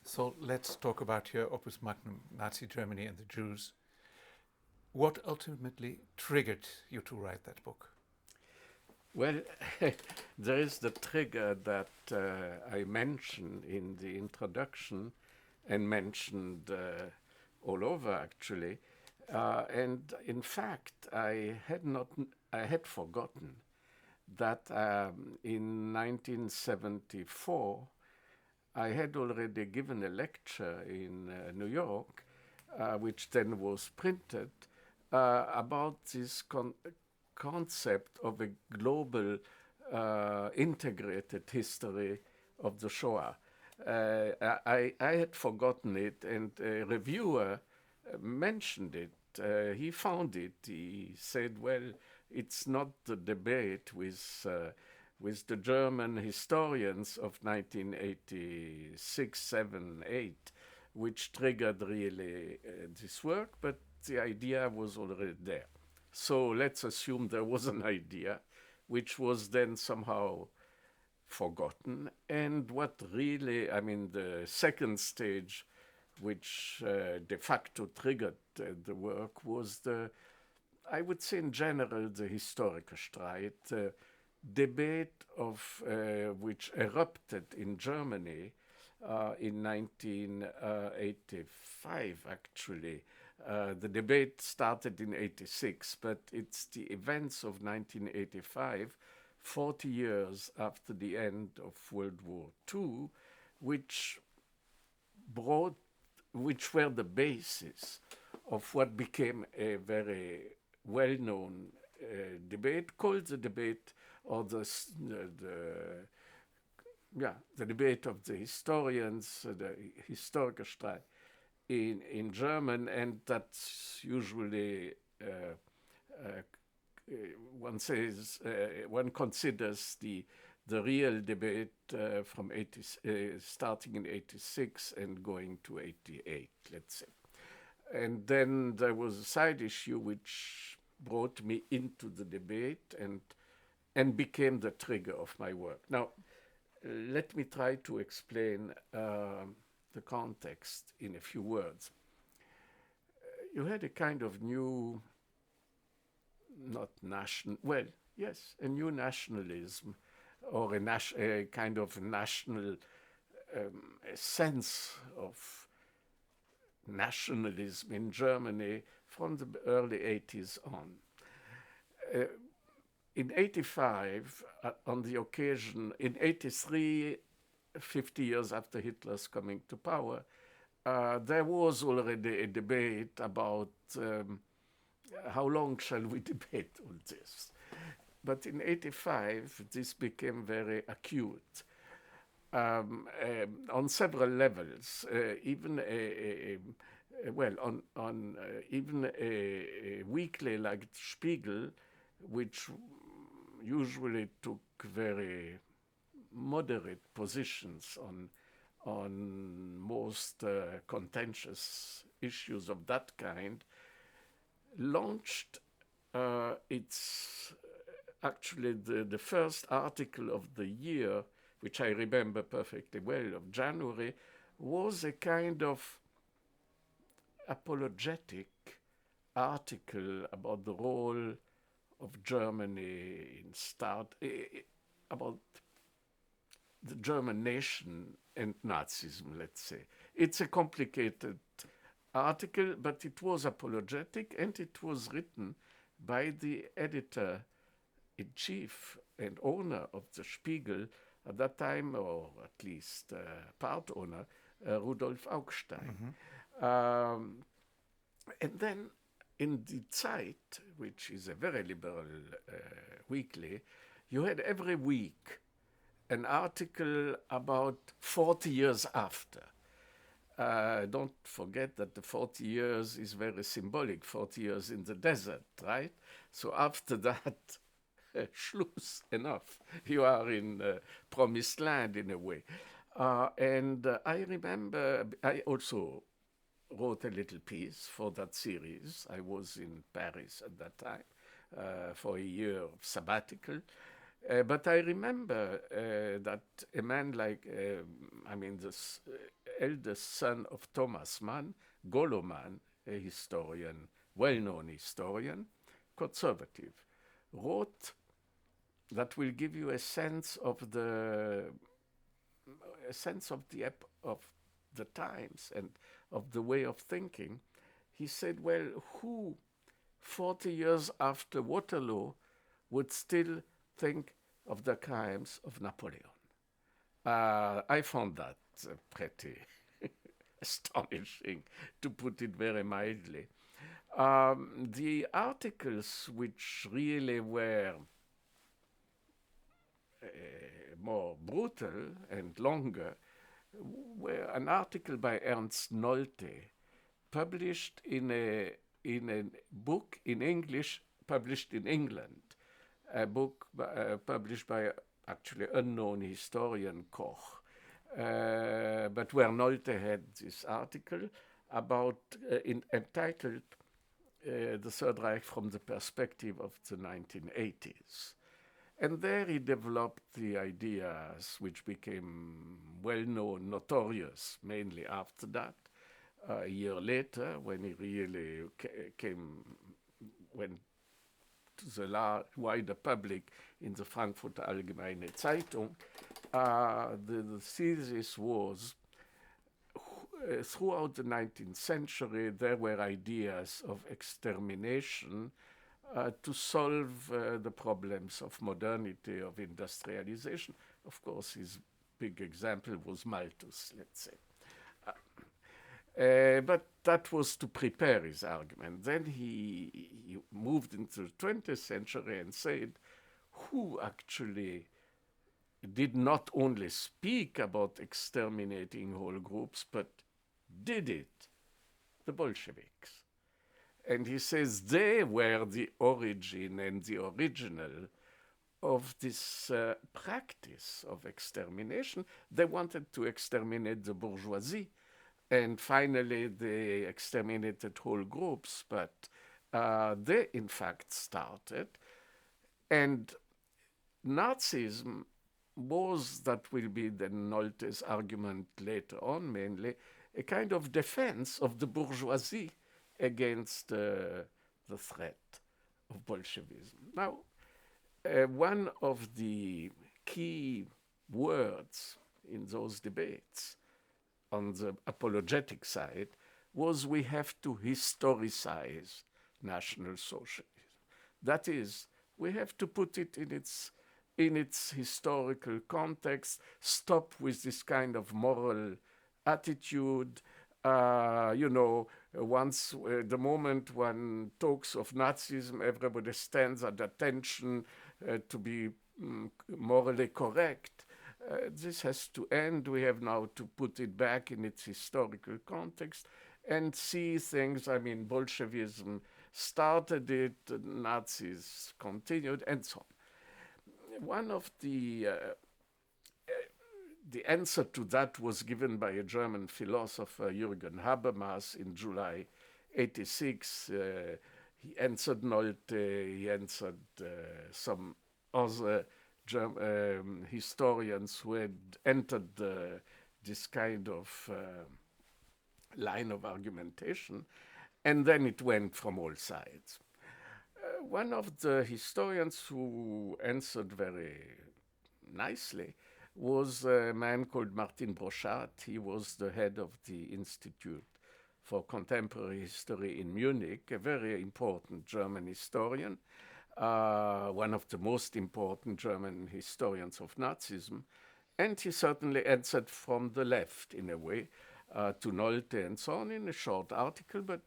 So let's talk about your opus magnum, Nazi Germany and the Jews. What ultimately triggered you to write that book? Well, there is the trigger that I mentioned in the introduction and mentioned all over actually. And in fact, I had forgotten that in 1974, I had already given a lecture in New York, which then was printed, about this concept of a global integrated history of the Shoah. I had forgotten it, and a reviewer mentioned it. He found it. He said, well, it's not the debate with the German historians of 1986, 7, 8, which triggered really this work, but the idea was already there. So let's assume there was an idea which was then somehow forgotten. And what really, I mean, the second stage, which de facto triggered the work, was I would say in general, the Historikerstreit, debate of which erupted in Germany in 1985, actually. The debate started in 86, but it's the events of 1985, 40 years after the end of World War II, which brought, which were the basis of what became a very well-known debate called the debate or the debate of the historians, the Historikerstreit in German, and that's usually one says one considers the real debate from starting in 86 and going to 88, let's say. And then there was a side issue which brought me into the debate and became the trigger of my work. Now, let me try to explain the context in a few words. You had a kind of new, not national, well, yes, a new nationalism or a kind of national sense of nationalism in Germany from the early 80s on. In 85, on the occasion, in 83, 50 years after Hitler's coming to power, there was already a debate about how long shall we debate on this. But in 85, this became very acute. On several levels, even even a weekly like Spiegel, which usually took very moderate positions on most contentious issues of that kind, launched its actually the first article of the year, which I remember perfectly well, of January, was a kind of apologetic article about the role of Germany about the German nation and Nazism, let's say. It's a complicated article, but it was apologetic, and it was written by the editor-in-chief and owner of the Spiegel at that time, or at least part owner, Rudolf Augstein. And then in the Zeit, which is a very liberal weekly, you had every week an article about 40 years after. Don't forget that the 40 years is very symbolic, 40 years in the desert, right? So after that, Schluss, enough. You are in promised land in a way. And I remember I also wrote a little piece for that series. I was in Paris at that time for a year of sabbatical. But I remember that a man like, eldest son of Thomas Mann, Gollo Mann, a historian, well-known historian, conservative, wrote that will give you a sense of the times and of the way of thinking. He said, well, who 40 years after Waterloo would still think of the crimes of Napoleon? I found that pretty astonishing, to put it very mildly. The articles which really were more brutal and longer were an article by Ernst Nolte, published in a book in English, published in England, a book published by actually unknown historian Koch, but where Nolte had this article about entitled The Third Reich from the Perspective of the 1980s. And there he developed the ideas which became well-known, notorious, mainly after that. A year later, when he really went to the wider public in the Frankfurter Allgemeine Zeitung, the thesis was, throughout the 19th century, there were ideas of extermination to solve the problems of modernity, of industrialization. Of course, his big example was Malthus, let's say. But that was to prepare his argument. Then he moved into the 20th century and said, who actually did not only speak about exterminating whole groups, but did it? The Bolsheviks. And he says they were the origin and the original of this practice of extermination. They wanted to exterminate the bourgeoisie, and finally they exterminated whole groups, but they in fact started. And Nazism was, that will be then Nolte's argument later on mainly, a kind of defense of the bourgeoisie against the threat of Bolshevism. Now, one of the key words in those debates on the apologetic side was we have to historicize National Socialism. That is, we have to put it in its historical context, stop with this kind of moral attitude. Once the moment one talks of Nazism, everybody stands at attention to be morally correct. This has to end. We have now to put it back in its historical context and see things. I mean, Bolshevism started it, Nazis continued, and so on. One of the answer to that was given by a German philosopher, Jürgen Habermas, in July 86. He answered Nolte, he answered some other historians who had entered this kind of line of argumentation, and then it went from all sides. One of the historians who answered very nicely was a man called Martin Broszat. He was the head of the Institute for Contemporary History in Munich, a very important German historian, one of the most important German historians of Nazism. And he certainly answered from the left, in a way, to Nolte and so on in a short article, but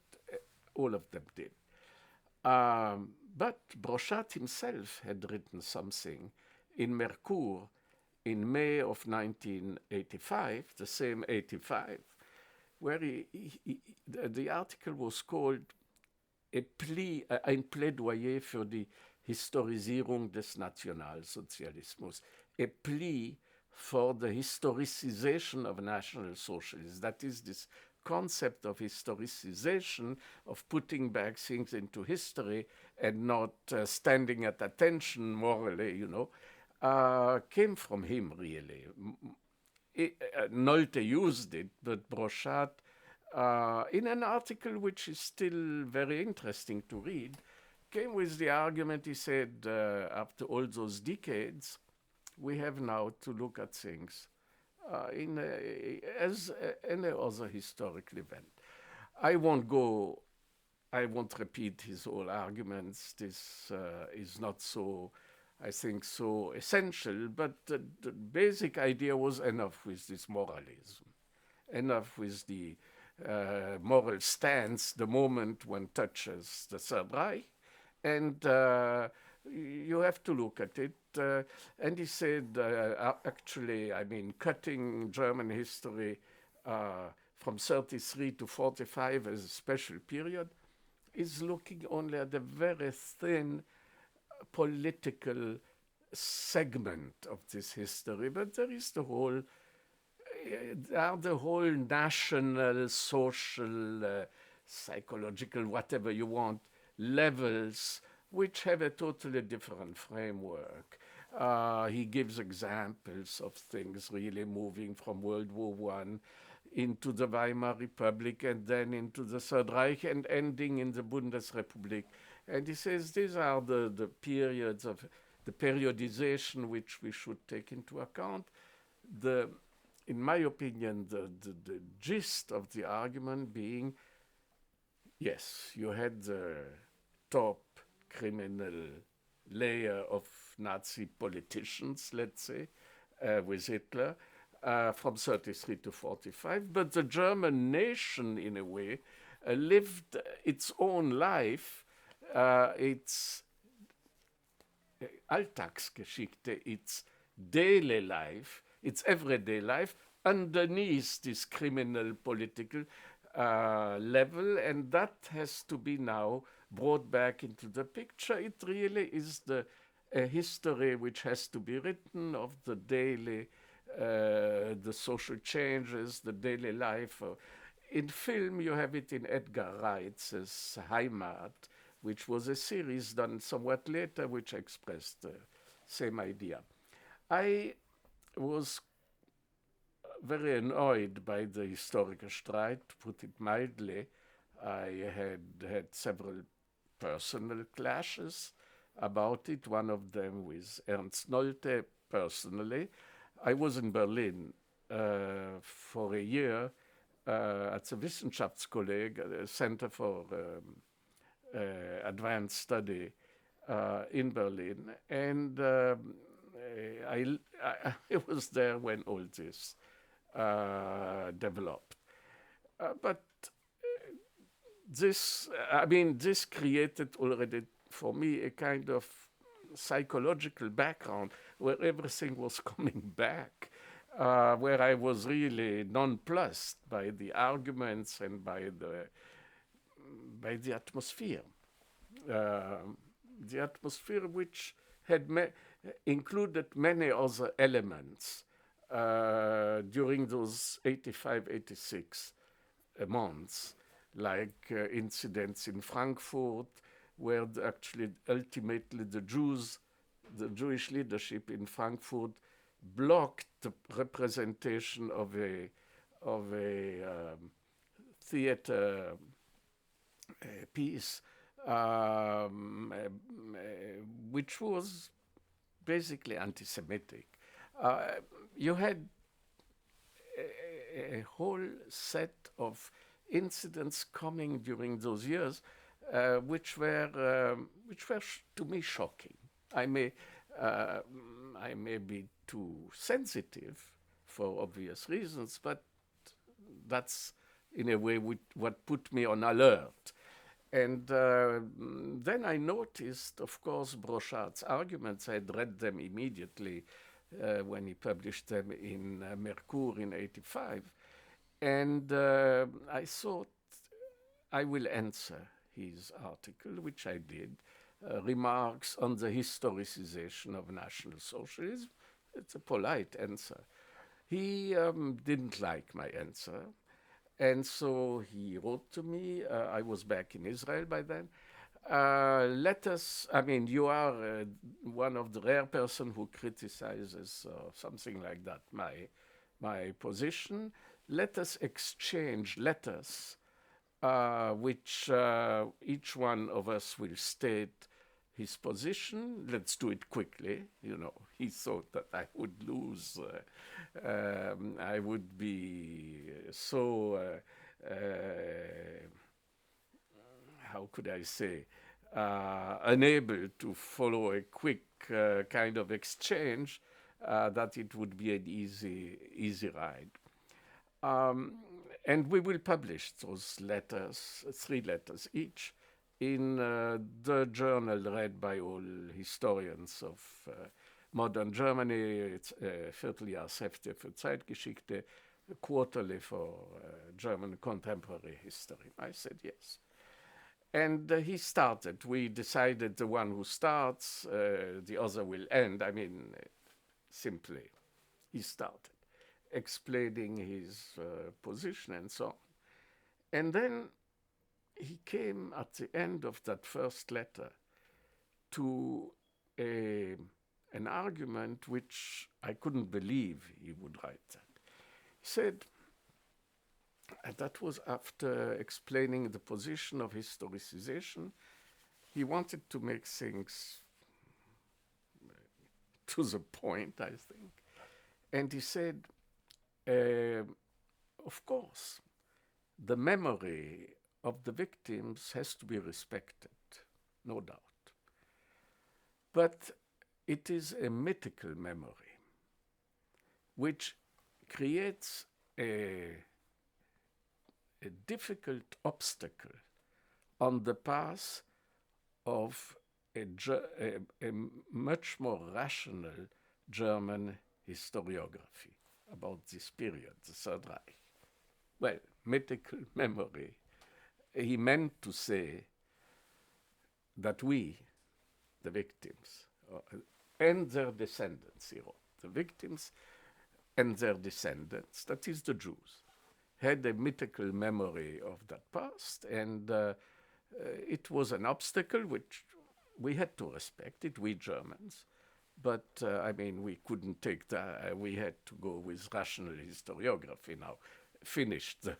all of them did. But Broszat himself had written something in Merkur in May of 1985, the same 85, where the article was called ein Plädoyer für die Historisierung des Nationalsozialismus, a plea for the historicization of National Socialism. That is, this concept of historicization, of putting back things into history and not standing at attention morally, came from him, really. Nolte used it, but Broszat, in an article which is still very interesting to read, came with the argument, he said, after all those decades, we have now to look at things as any other historical event. I won't repeat his whole arguments. This is not so, I think, so essential, but the basic idea was enough with this moralism, enough with the moral stance the moment one touches the Third Reich, and you have to look at it. And he said, actually, I mean, cutting German history from 33 to 45 as a special period is looking only at a very thin political segment of this history, but there is the whole national, social, psychological, whatever you want, levels which have a totally different framework. He gives examples of things really moving from World War I into the Weimar Republic and then into the Third Reich and ending in the Bundesrepublik. And he says these are the periods of the periodization which we should take into account. In my opinion, the gist of the argument being, yes, you had the top criminal layer of Nazi politicians, let's say, with Hitler, from 33 to 45, but the German nation, in a way, lived its own life, its Alltagsgeschichte, its daily life, its everyday life, underneath this criminal political level, and that has to be now brought back into the picture. It really is a history which has to be written of the daily, the social changes, the daily life. In film, you have it in Edgar Wright's Heimat, which was a series done somewhat later, which expressed the same idea. I was very annoyed by the Historikerstreit, to put it mildly. I had several personal clashes about it, one of them with Ernst Nolte personally. I was in Berlin for a year at the Wissenschaftskolleg, a Center for Advanced Study in Berlin, and I was there when all this developed. But this created already for me a kind of psychological background where everything was coming back, where I was really nonplussed by the arguments and by the atmosphere. The atmosphere which had included many other elements during those 85, 86 months, like incidents in Frankfurt, where actually ultimately the Jewish leadership in Frankfurt blocked the representation of a theater piece, which was basically anti-Semitic. You had a whole set of incidents coming during those years, which were to me shocking. I may be too sensitive for obvious reasons, but that's in a way what put me on alert. And then I noticed, of course, Broszat's arguments. I had read them immediately when he published them in Merkur in '85. And I thought I will answer his article, which I did, remarks on the historicization of National Socialism. It's a polite answer. He didn't like my answer. And so he wrote to me. I was back in Israel by then. You are one of the rare person who criticizes something like that, my position. Let us exchange letters, which each one of us will state his position. Let's do it quickly. You know, he thought that I would lose. I would be so, how could I say, unable to follow a quick kind of exchange, that it would be an easy ride. And we will publish those letters, 3 letters each, in the journal read by all historians of modern Germany. It's Vierteljahrshefte für Zeitgeschichte, quarterly for German contemporary history. I said yes. And he started. We decided the one who starts, the other will end. I mean, simply, he started explaining his position and so on. And then he came at the end of that first letter to an argument which I couldn't believe he would write that. He said, and that was after explaining the position of historicization, he wanted to make things to the point, I think. And he said, of course, the memory of the victims has to be respected, no doubt. But it is a mythical memory, which creates a difficult obstacle on the path of a much more rational German historiography about this period, the Third Reich. Well, mythical memory. He meant to say that we, the victims, and their descendants, he wrote, the victims and their descendants, that is the Jews, had a mythical memory of that past, and it was an obstacle which we had to respect it, we Germans. But, I mean, we couldn't take that. We had to go with rational historiography now, finish the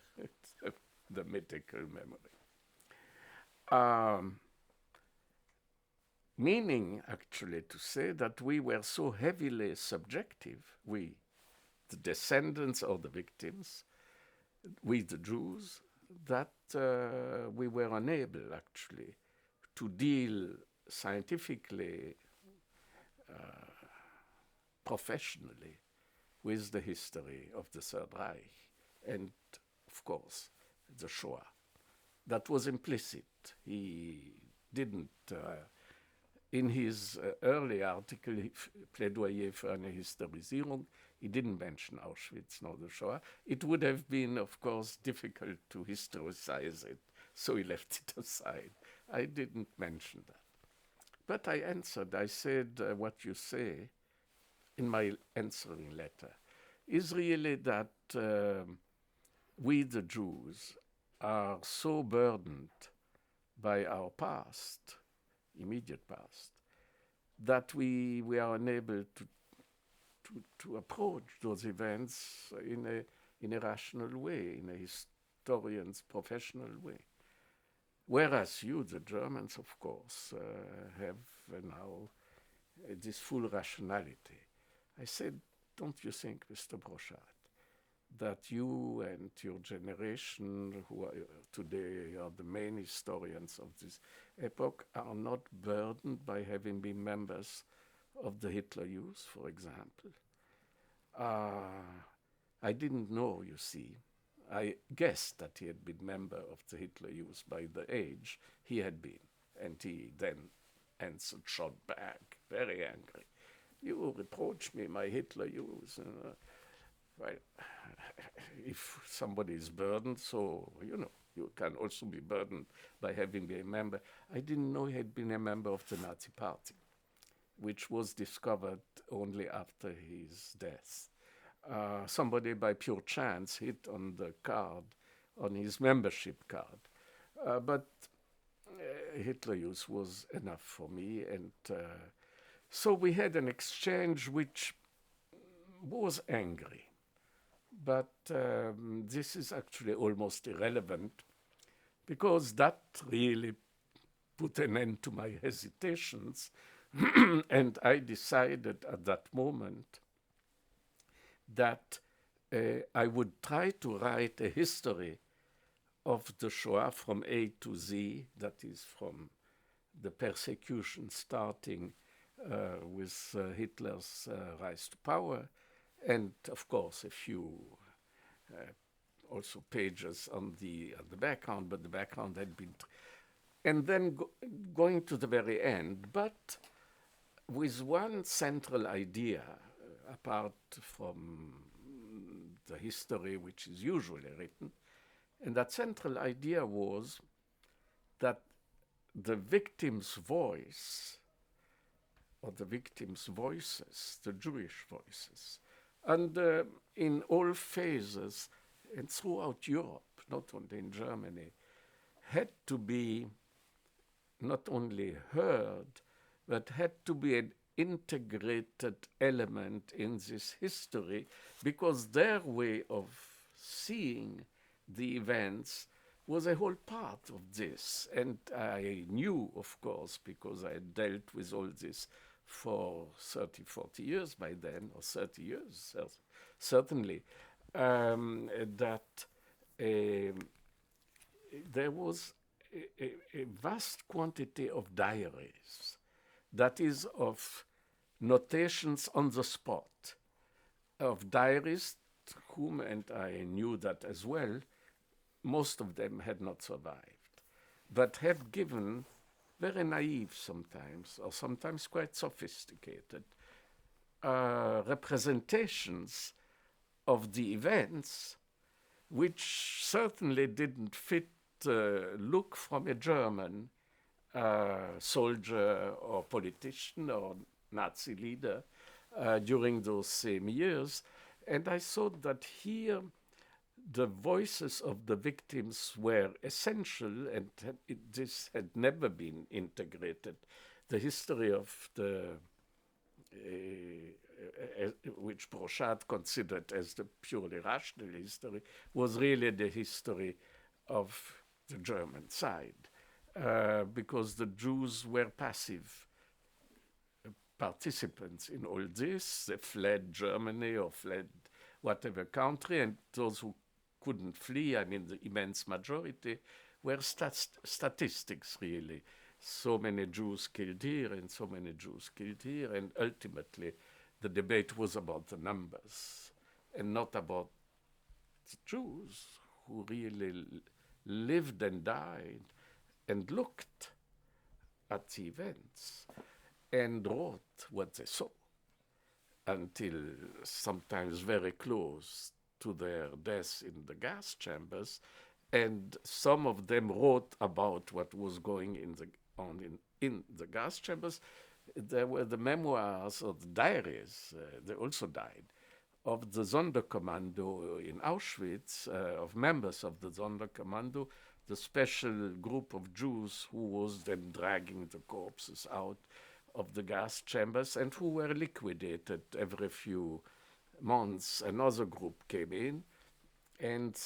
mythical memory. Meaning, actually, to say that we were so heavily subjective, we, the descendants of the victims, we, the Jews, that we were unable, actually, to deal scientifically, professionally, with the history of the Third Reich and, of course, the Shoah. That was implicit. He didn't, in his early article, Plädoyer für eine Historisierung, he didn't mention Auschwitz nor the Shoah. It would have been, of course, difficult to historicize it, so he left it aside. I didn't mention that. But I answered, I said, what you say in my answering letter is really that we, the Jews, are so burdened by our past, immediate past, that we are unable to approach those events in a rational way, in a historian's professional way. Whereas you, the Germans, of course, have now this full rationality. I said, don't you think, Mr. Broszat, that you and your generation, who are today are the main historians of this epoch, are not burdened by having been members of the Hitler Youth, for example? I didn't know, you see. I guessed that he had been member of the Hitler Youth by the age he had been. And he then answered, shot back, very angry. You reproach me, my Hitler Youth. Well, if somebody is burdened, so, you know, you can also be burdened by having been a member. I didn't know he had been a member of the Nazi Party, which was discovered only after his death. Somebody by pure chance hit on the card, on his membership card. But Hitler Youth was enough for me. And so we had an exchange which was angry. but this is actually almost irrelevant because that really put an end to my hesitations. And I decided at that moment that I would try to write a history of the Shoah from A to Z, that is from the persecution starting with Hitler's rise to power, and of course a few also pages on the background, but the background had been, and then going to the very end, but with one central idea, apart from the history which is usually written, and that central idea was that the victim's voice, or the victim's voices, the Jewish voices, and in all phases and throughout Europe, not only in Germany, had to be not only heard, but had to be an integrated element in this history, because their way of seeing the events was a whole part of this. And I knew, of course, because I had dealt with all this for 30, 40 years by then, or 30 years, certainly, that there was a vast quantity of diaries, that is, of notations on the spot, of diarists whom, and I knew that as well, most of them had not survived, but have given very naive sometimes, or sometimes quite sophisticated, representations of the events, which certainly didn't fit look from a German soldier or politician or Nazi leader during those same years. And I thought that here the voices of the victims were essential, and this had never been integrated. The history of the which Broszat considered as the purely rational history was really the history of the German side, because the Jews were passive participants in all this. They fled Germany or fled whatever country, and those who couldn't flee, I mean the immense majority, were statistics really. So many Jews killed here and so many Jews killed here, and ultimately the debate was about the numbers and not about the Jews who really lived and died and looked at the events and wrote what they saw until sometimes very close to their deaths in the gas chambers, and some of them wrote about what was going on in the gas chambers. There were the memoirs or the diaries, they also died, of the Sonderkommando in Auschwitz, of members of the Sonderkommando, the special group of Jews who was then dragging the corpses out of the gas chambers and who were liquidated every few months. Another group came in, and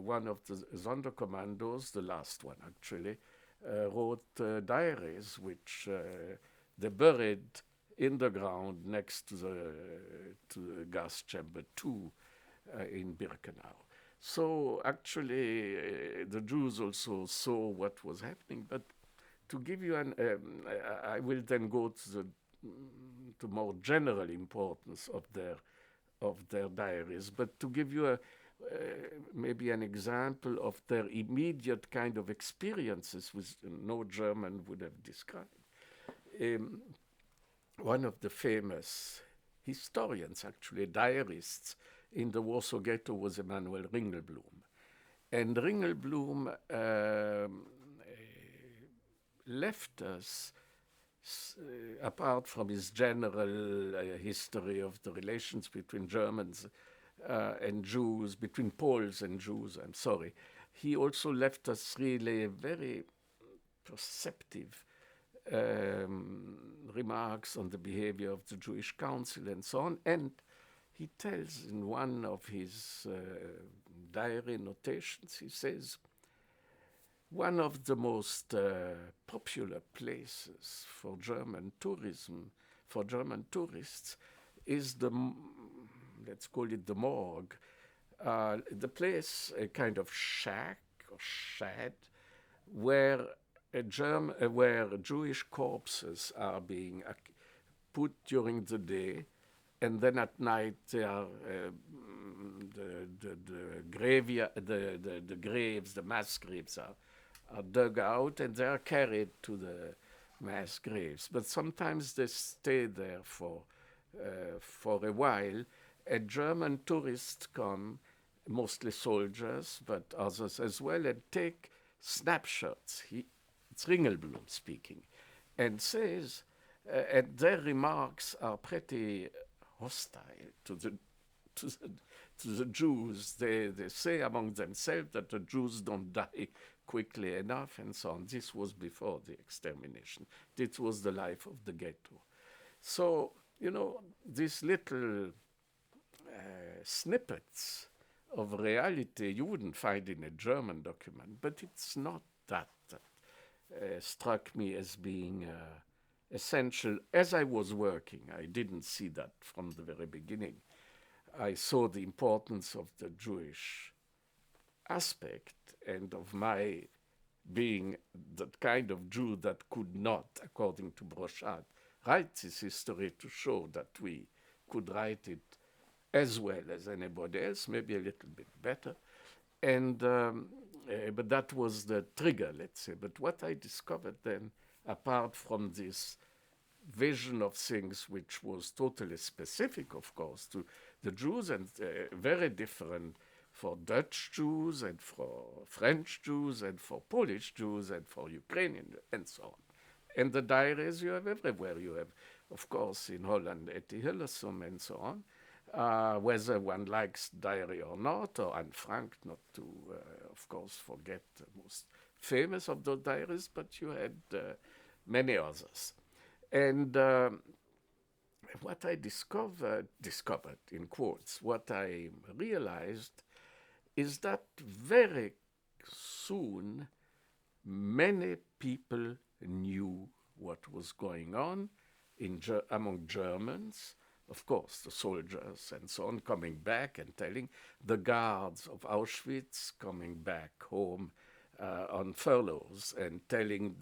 one of the Sonderkommandos, the last one actually, wrote diaries which they buried in the ground next to the gas chamber 2 in Birkenau. So actually the Jews also saw what was happening, but to give you I will then go to more general importance of their diaries, but to give you maybe an example of their immediate kind of experiences, which no German would have described. One of the famous historians, actually diarists, in the Warsaw Ghetto was Emanuel Ringelblum. And Ringelblum left us, apart from his general history of the relations between Germans and Jews, between Poles and Jews, I'm sorry, he also left us really very perceptive remarks on the behavior of the Jewish Council and so on. And he tells in one of his diary notations, he says, one of the most popular places for German tourism, for German tourists, is the, let's call it the morgue, the place, a kind of shack or shed, where where Jewish corpses are being put during the day, and then at night they are the graves, the mass graves are dug out, and they are carried to the mass graves. But sometimes they stay there for a while, and German tourists come, mostly soldiers, but others as well, and take snapshots. It's Ringelblum speaking, and says, and their remarks are pretty hostile to the Jews. They say among themselves that the Jews don't die quickly enough, and so on. This was before the extermination. This was the life of the ghetto. So, you know, these little snippets of reality you wouldn't find in a German document, but it's not that struck me as being essential. As I was working, I didn't see that from the very beginning. I saw the importance of the Jewish aspect and of my being that kind of Jew that could not, according to Broszat, write this history to show that we could write it as well as anybody else, maybe a little bit better. And but that was the trigger, let's say. But what I discovered then, apart from this vision of things which was totally specific, of course, to the Jews, and very different for Dutch Jews and for French Jews and for Polish Jews and for Ukrainian and so on. And the diaries you have everywhere. You have, of course, in Holland, Etty Hillesum and so on. Whether one likes diary or not, or Anne Frank, not to, of course, forget the most famous of those diaries, but you had many others. And what I discovered in quotes, what I realized is that very soon many people knew what was going on among Germans. Of course, the soldiers and so on coming back and telling, the guards of Auschwitz coming back home on furloughs and telling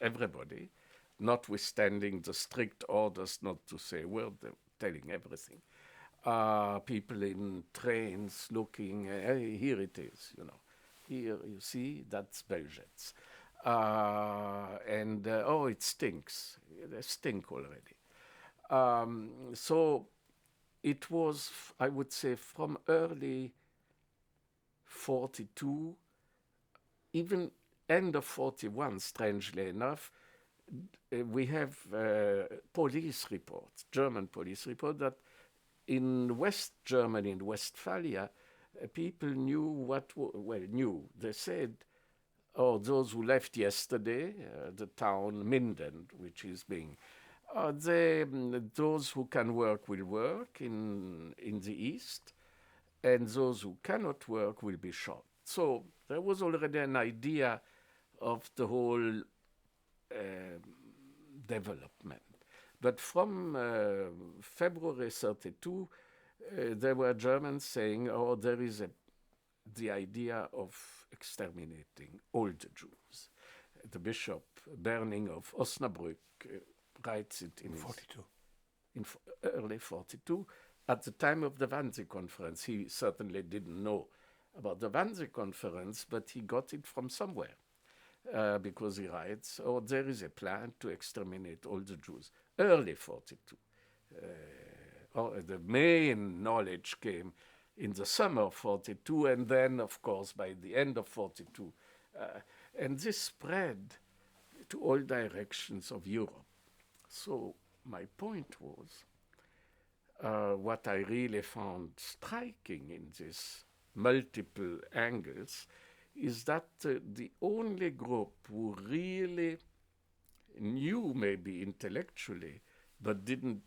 everybody, notwithstanding the strict orders not to say a word, they're telling everything. People in trains looking, hey, here it is, you know. Here, you see, that's Belzec. Oh, it stinks. They stink already. So it was, I would say, from early 42, even end of 41, strangely enough, we have police reports, German police report, that in West Germany, in Westphalia, people knew they said, oh, those who left yesterday, the town Minden, which is being those who can work will work in the east, and those who cannot work will be shot. So there was already an idea of the whole development. But from February 32, there were Germans saying, oh, there is the idea of exterminating all the Jews. The Bishop Berning of Osnabrück writes it in 42. Early 42. At the time of the Wannsee Conference, he certainly didn't know about the Wannsee Conference, but he got it from somewhere because he writes, oh, there is a plan to exterminate all the Jews. Early 42. The main knowledge came in the summer of 42, and then, of course, by the end of 42. And this spread to all directions of Europe. So my point was, what I really found striking in these multiple angles is that the only group who really knew, maybe intellectually, but didn't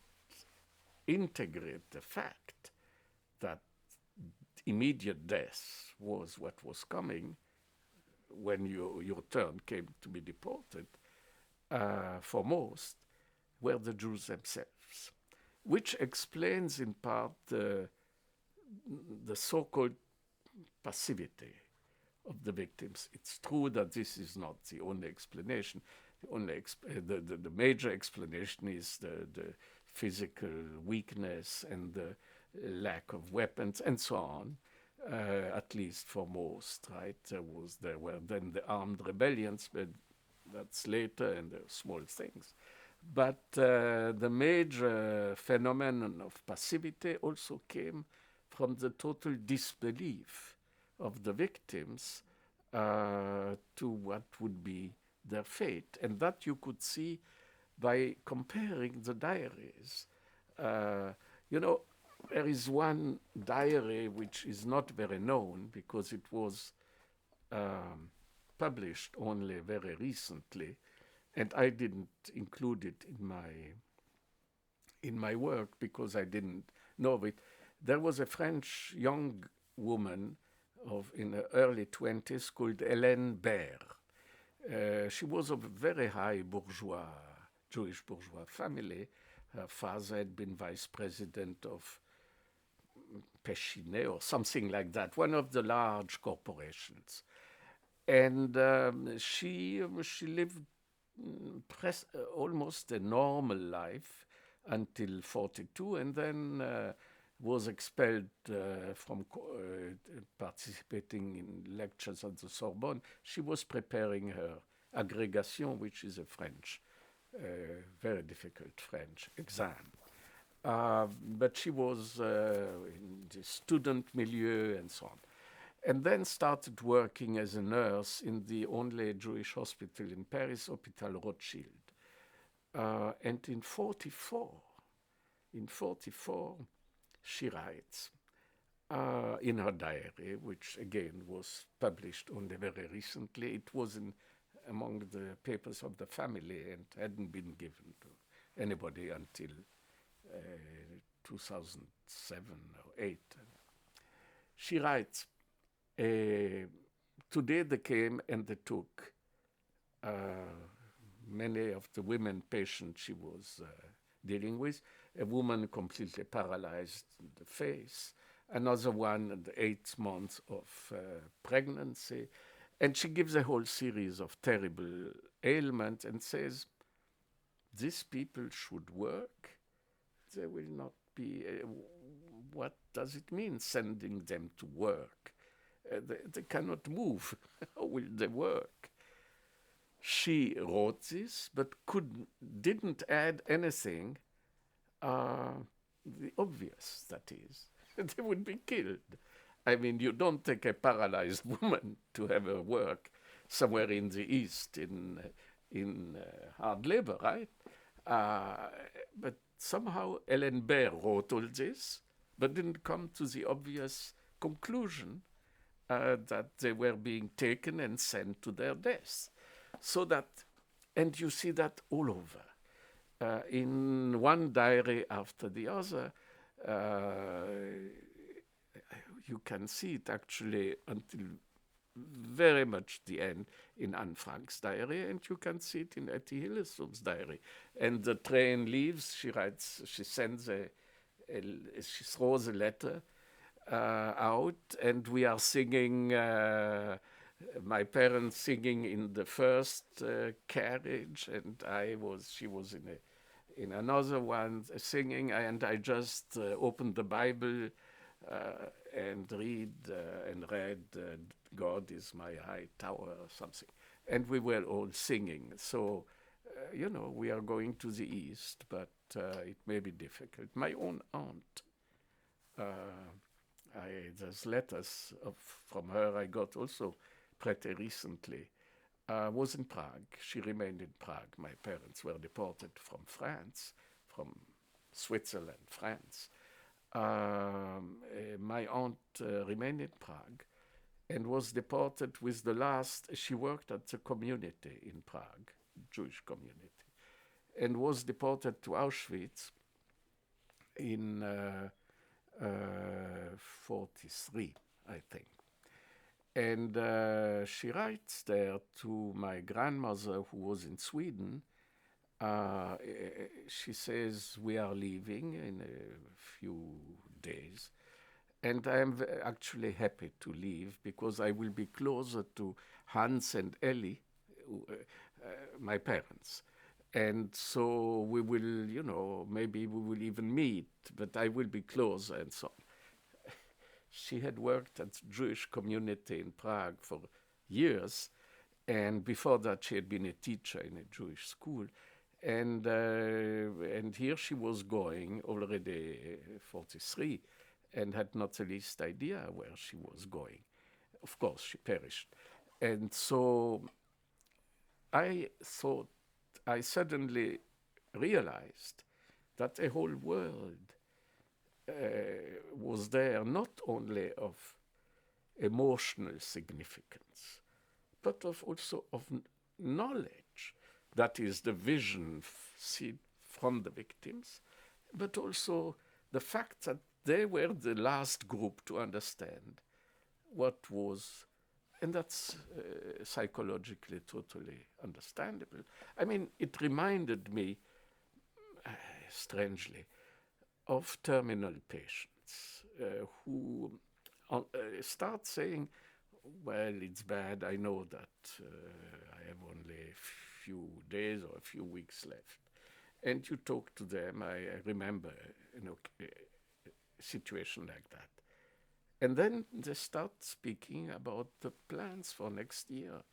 integrate the fact that immediate death was what was coming when your turn came to be deported, for most, were the Jews themselves, which explains in part the so-called passivity of the victims. It's true that this is not the only explanation. The major explanation is the physical weakness and the lack of weapons and so on, at least for most, right? There were then the armed rebellions, but that's later, and there are small things. But the major phenomenon of passivity also came from the total disbelief of the victims to what would be their fate. And that you could see by comparing the diaries. There is one diary which is not very known because it was published only very recently, and I didn't include it in my work because I didn't know of it. There was a French young woman in her early 20s called Hélène Baer. She was of a very high Jewish bourgeois family. Her father had been vice president of Péchinet or something like that, one of the large corporations. And she lived almost a normal life until 42, and then was expelled from participating in lectures at the Sorbonne. She was preparing her agrégation, which is a French, very difficult French exam. But she was in the student milieu and so on. And then started working as a nurse in the only Jewish hospital in Paris, Hôpital Rothschild. And in 44, she writes in her diary, which again was published only very recently. It was among the papers of the family and hadn't been given to anybody until 2007 or 8. She writes, today they came and they took many of the women patients she was dealing with, a woman completely paralyzed in the face, another one at the 8th month of pregnancy, and she gives a whole series of terrible ailments and says, these people should work. They will not be, what does it mean sending them to work? They cannot move. How will they work? She wrote this, but didn't add anything. The obvious, that is, they would be killed. I mean, you don't take a paralyzed woman to have her work somewhere in the East in hard labor, right? But somehow Hélène Baer wrote all this, but didn't come to the obvious conclusion that they were being taken and sent to their death. So that, and you see that all over. In one diary after the other, you can see it actually until very much the end in Anne Frank's diary, and you can see it in Etty Hillesum's diary. And the train leaves, she writes, she sends she throws a letter out, and we are singing, my parents singing in the first carriage, and she was in another one singing, and I just opened the Bible and read God is my high tower or something. And we were all singing. So, we are going to the East, but it may be difficult. My own aunt, there's letters from her I got also pretty recently, was in Prague. She remained in Prague. My parents were deported from France, from Switzerland, France. My aunt remained in Prague and was deported with the last. She worked at the community in Prague, Jewish community, and was deported to Auschwitz in 43, I think. And she writes there to my grandmother, who was in Sweden. She says, we are leaving in a few days. And I am actually happy to leave because I will be closer to Hans and Ellie, my parents. And so we will, you know, maybe we will even meet, but I will be closer and so on. She had worked at the Jewish community in Prague for years. And before that, she had been a teacher in a Jewish school. And here she was going, already 43, and had not the least idea where she was going. Of course, she perished. And so I thought, I suddenly realized that a whole world was there, not only of emotional significance, but also of knowledge. That is the vision seen from the victims, but also the fact that they were the last group to understand what was, and that's psychologically totally understandable. I mean, it reminded me, strangely, of terminal patients who start saying, well, it's bad, I know that I have only a few days or a few weeks left. And you talk to them, I remember a situation like that. And then they start speaking about the plans for next year.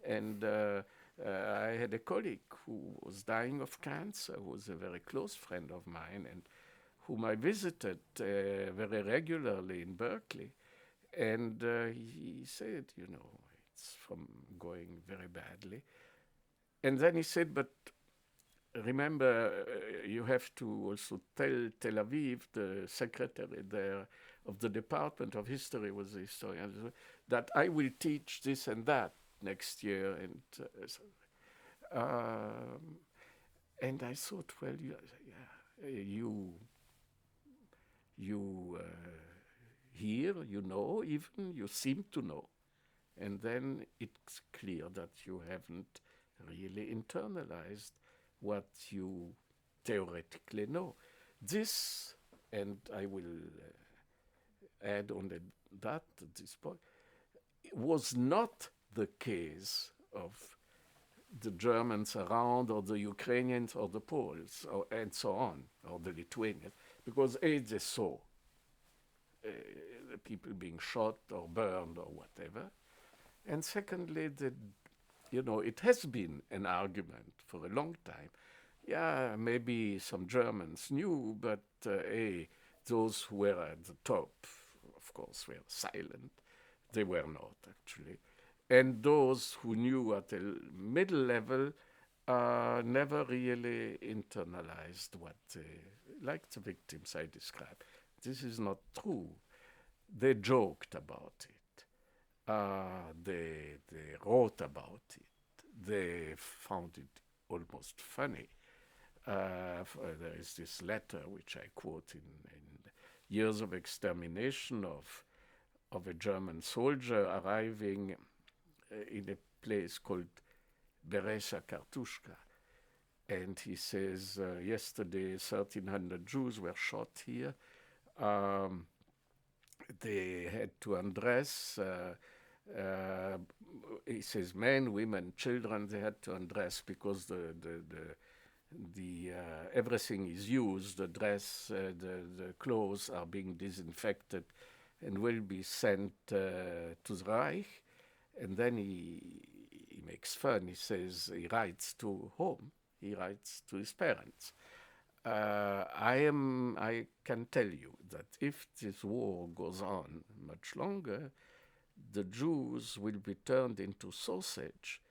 And I had a colleague who was dying of cancer, who was a very close friend of mine, and whom I visited very regularly in Berkeley. And he said, you know, it's from going very badly. And then he said, but remember, you have to also tell Tel Aviv, the secretary there of the Department of History, was the historian, that I will teach this and that next year. And I thought, well, you hear, you know, even you seem to know. And then it's clear that you haven't really internalized what you theoretically know. This, and I will add on that at this point, was not the case of the Germans around, or the Ukrainians, or the Poles, and so on, or the Lithuanians, because they saw the people being shot or burned or whatever. And secondly, it has been an argument for a long time. Yeah, maybe some Germans knew, but those who were at the top, of course, were silent. They were not, actually. And those who knew at the middle level never really internalized what, like the victims I described. This is not true. They joked about it. They wrote about it. They found it almost funny. There is this letter which I quote in Years of Extermination of a German soldier arriving in a place called Bereza Kartushka. And he says, yesterday 1,300 Jews were shot here. They had to undress. He says, men, women, children, they had to undress because the everything is used. The dress, the clothes are being disinfected and will be sent to the Reich. And then he makes fun. He says he writes to home. He writes to his parents. I can tell you that if this war goes on much longer, the Jews will be turned into sausage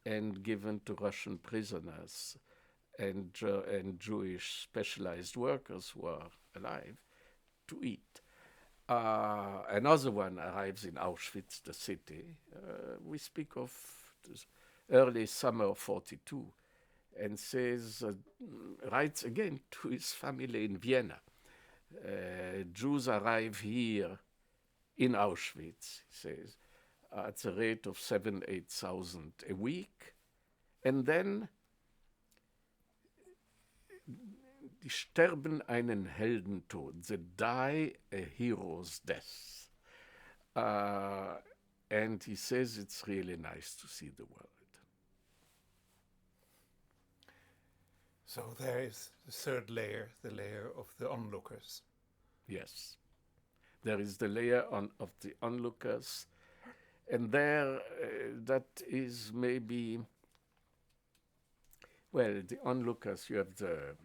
and given to Russian prisoners and Jewish specialized workers who are alive to eat. Another one arrives in Auschwitz, the city. We speak of this early summer of 42, and says, writes again to his family in Vienna. Jews arrive here in Auschwitz, he says, at the rate of 7,000-8,000 a week. And then, die sterben einen Heldentod. They die a hero's death. And he says it's really nice to see the world. So there is the third layer, the layer of the onlookers. Yes. There is the layer of the onlookers. And there, that is maybe, well, the onlookers, you have the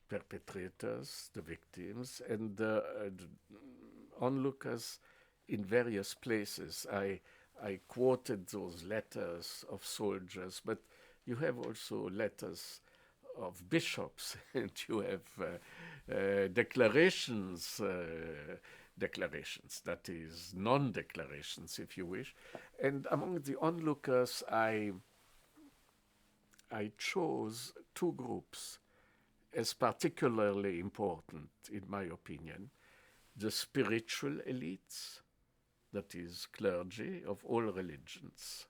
perpetrators, the victims, and the onlookers in various places. I quoted those letters of soldiers, but you have also letters of bishops, and you have declarations, that is, non-declarations, if you wish. And among the onlookers, I chose two groups as particularly important, in my opinion: the spiritual elites, that is, clergy of all religions,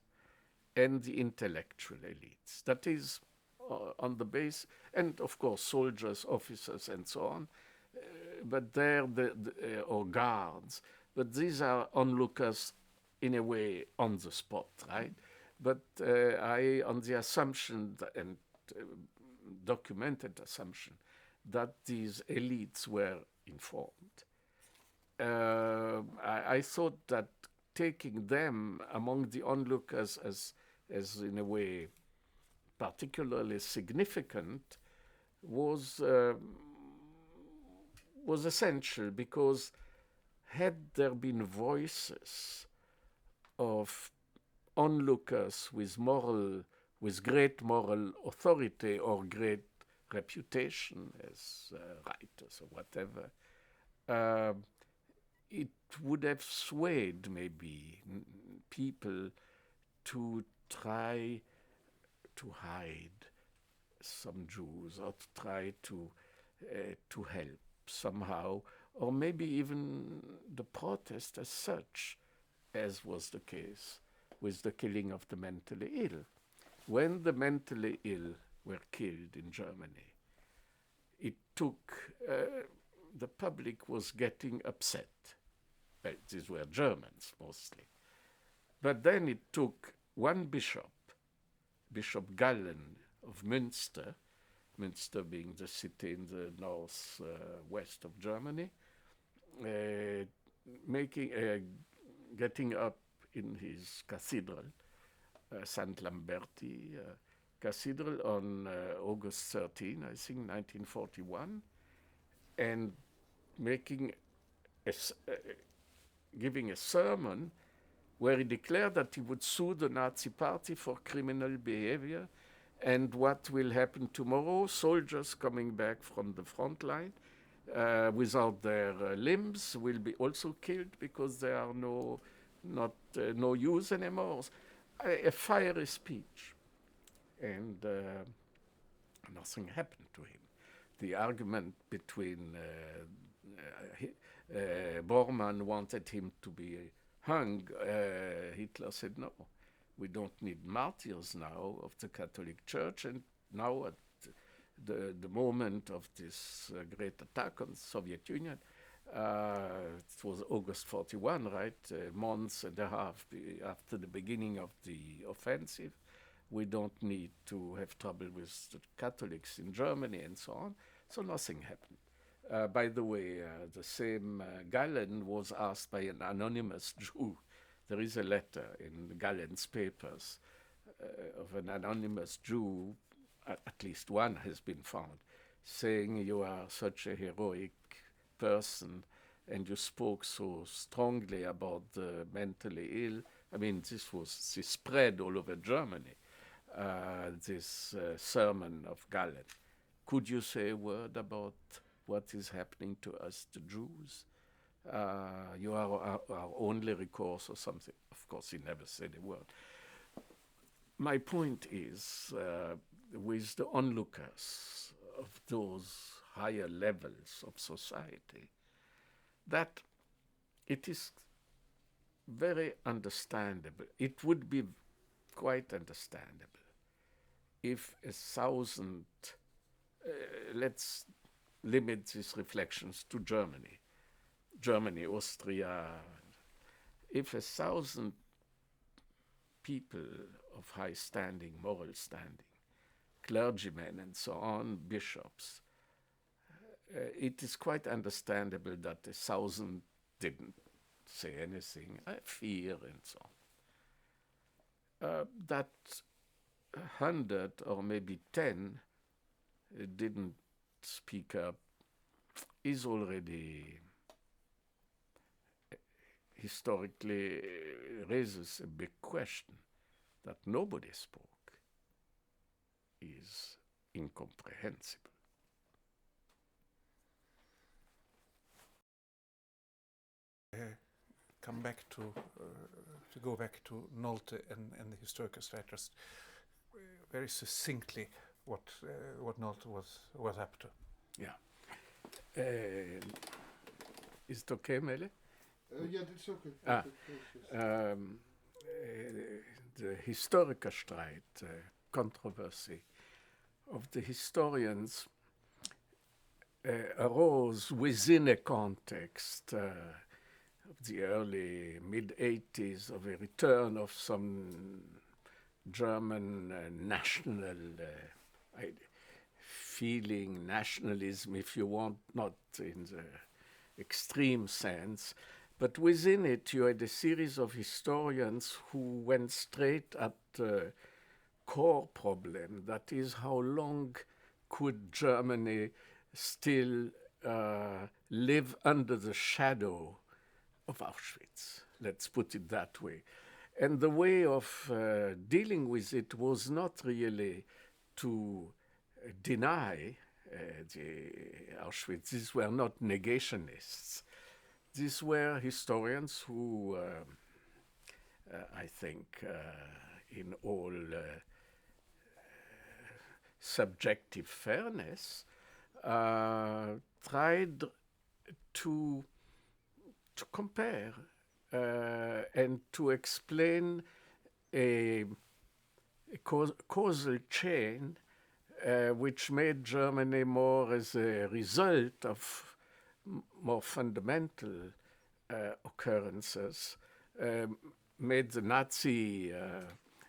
and the intellectual elites, that is, on the base, and of course soldiers, officers, and so on, but they're or guards, but these are onlookers in a way on the spot, right? But I, on the assumption and documented assumption that these elites were informed, I thought that taking them among the onlookers as in a way particularly significant was essential, because had there been voices of onlookers with great moral authority or great reputation as writers or whatever, it would have swayed maybe people to try to hide some Jews, or to try to help somehow, or maybe even the protest as such, as was the case with the killing of the mentally ill. When the mentally ill were killed in Germany, it took, the public was getting upset. Well, these were Germans mostly. But then it took one bishop, Bishop Gallen of Münster, Münster being the city in the northwest of Germany, getting up in his cathedral, St. Lamberti Cathedral, on August 13, I think, 1941, and giving a sermon where he declared that he would sue the Nazi Party for criminal behavior, and what will happen tomorrow: soldiers coming back from the front line without their limbs will be also killed because they are no use anymore. A fiery speech, and nothing happened to him. The argument between Bormann wanted him to be hung. Hitler said, no, we don't need martyrs now of the Catholic Church. And now at the moment of this great attack on the Soviet Union, it was August 41, right? Months and a half after the beginning of the offensive. We don't need to have trouble with the Catholics in Germany and so on. So nothing happened. By the way, the same Gallen was asked by an anonymous Jew. There is a letter in Gallen's papers of an anonymous Jew, at least one has been found, saying, you are such a heroic person and you spoke so strongly about the mentally ill. I mean, this spread all over Germany, this sermon of Gallen. Could you say a word about what is happening to us, the Jews? You are our only recourse or something. Of course, he never said a word. My point is, with the onlookers of those higher levels of society, that it is very understandable. It would be quite understandable if 1,000, let's limit these reflections to Germany, Austria, if 1,000 people of high standing, moral standing, clergymen and so on, bishops, it is quite understandable that 1,000 didn't say anything, I fear, and so on. That 100 or maybe 10 didn't speak up is already historically raises a big question. That nobody spoke is incomprehensible. Come back to go back to Nolte and the Historikerstreit, just very succinctly what Nolte was up to. Yeah. Is it okay, Mele? Yeah, it's okay. The Historikerstreit controversy of the historians arose within a context of the early mid-80s of a return of some German national feeling, nationalism, if you want, not in the extreme sense, but within it you had a series of historians who went straight at the core problem, that is, how long could Germany still live under the shadow of Auschwitz, let's put it that way. And the way of dealing with it was not really to deny the Auschwitz. These were not negationists. These were historians who, I think, in all subjective fairness, tried to compare and to explain a causal chain which made Germany more as a result of more fundamental occurrences, made the Nazi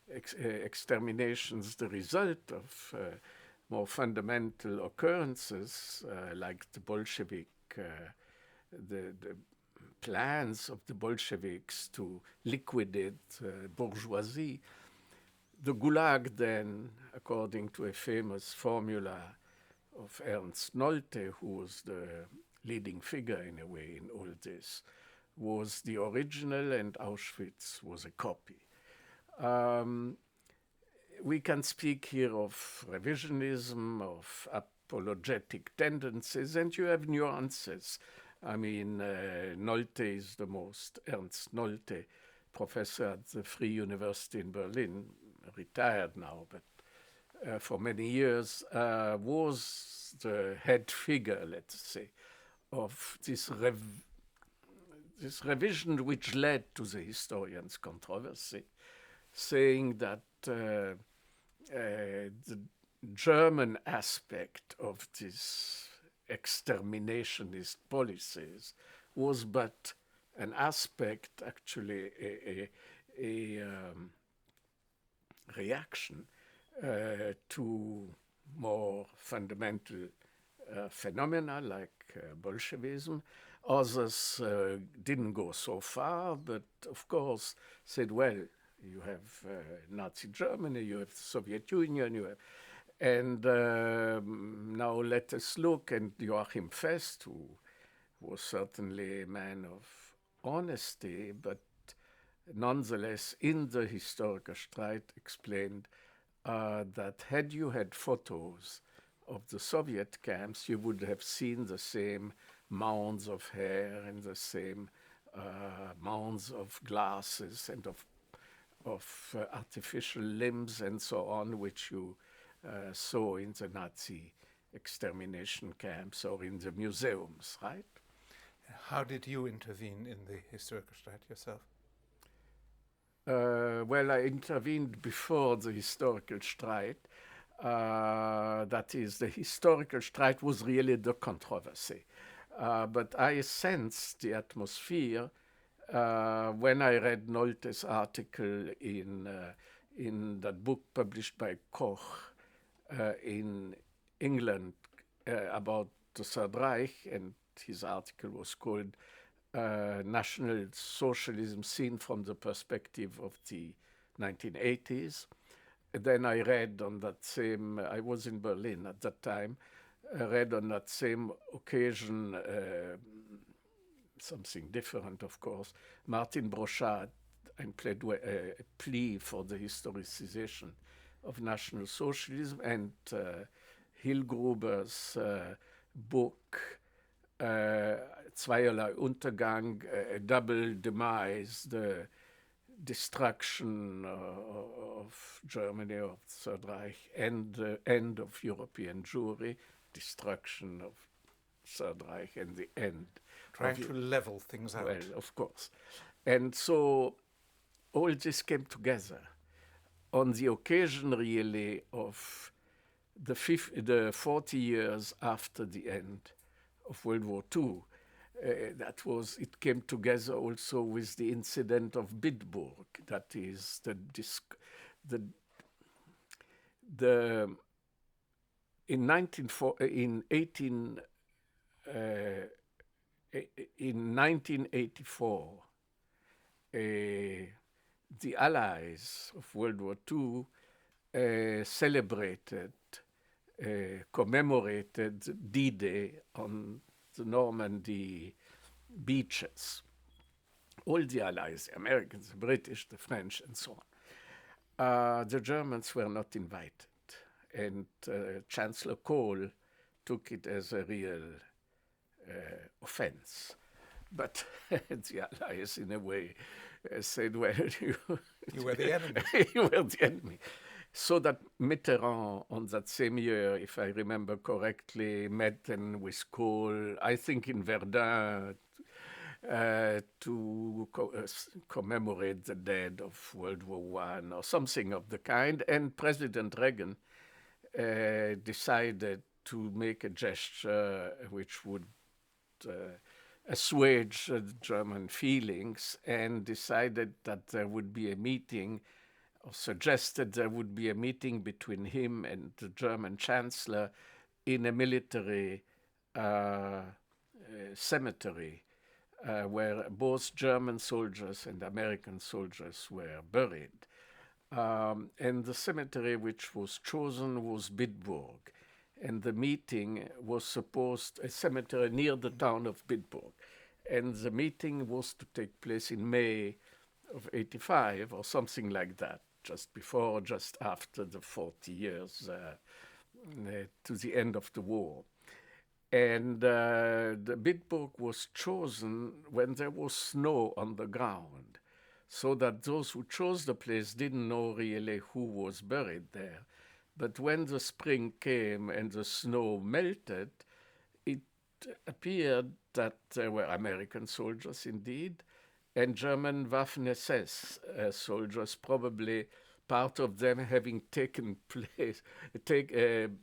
exterminations the result of more fundamental occurrences like the Bolshevik, the plans of the Bolsheviks to liquidate bourgeoisie. The Gulag then, according to a famous formula of Ernst Nolte, who was the leading figure in a way in all this, was the original and Auschwitz was a copy. We can speak here of revisionism, of apologetic tendencies, and you have nuances. I mean, Nolte is the most, Ernst Nolte, professor at the Free University in Berlin, retired now, but for many years was the head figure, let's say, of this revision which led to the historians' controversy, saying that the German aspect of this exterminationist policies was but an aspect, actually a reaction to more fundamental phenomena like Bolshevism. Others didn't go so far, but of course said, well, you have Nazi Germany, you have the Soviet Union, you have, and now let us look. And Joachim Fest, who was certainly a man of honesty, but nonetheless in the Historikerstreit explained that had you had photos of the Soviet camps, you would have seen the same mounds of hair and the same mounds of glasses and of artificial limbs and so on, which you saw in the Nazi extermination camps or in the museums, right? How did you intervene in the Historikerstreit yourself? Well, I intervened before the Historikerstreit. That is, the Historikerstreit was really the controversy. But I sensed the atmosphere when I read Nolte's article in that book published by Koch in England about the Third Reich, and his article was called National Socialism Seen from the Perspective of the 1980s. Then I read on that same, I was in Berlin at that time, I read on that same occasion something different, of course, Martin Broszat, and a plea for the historicization of National Socialism, and Hillgruber's book, Zweierlei Untergang, a double demise, the destruction of Germany, of the Third Reich, and the end of European Jewry, destruction of Third Reich, and the end. Trying to level things out. Well, of course. And so all this came together on the occasion, really, of the 40 years after the end of World War II. It came together also with the incident of Bitburg, that is in 1984, the Allies of World War II celebrated, commemorated D-Day on the Normandy beaches. All the Allies, the Americans, the British, the French, and so on. The Germans were not invited, and Chancellor Kohl took it as a real offense. But the Allies, in a way, said, well, you were the enemy. You were the enemy. So that Mitterrand, on that same year, if I remember correctly, met then with Kohl, I think in Verdun, to commemorate the dead of World War I or something of the kind. And President Reagan decided to make a gesture which would assuage German feelings, and decided that there would be a meeting, or suggested there would be a meeting between him and the German Chancellor in a military cemetery where both German soldiers and American soldiers were buried. And the cemetery which was chosen was Bitburg. And the meeting was supposed, a cemetery near the town of Bitburg. And the meeting was to take place in May of 85 or something like that, just before, just after the 40 years to the end of the war. And the Bitburg was chosen when there was snow on the ground, so that those who chose the place didn't know really who was buried there. But when the spring came and the snow melted, it appeared that there were American soldiers indeed, and German Waffen-SS soldiers, probably part of them having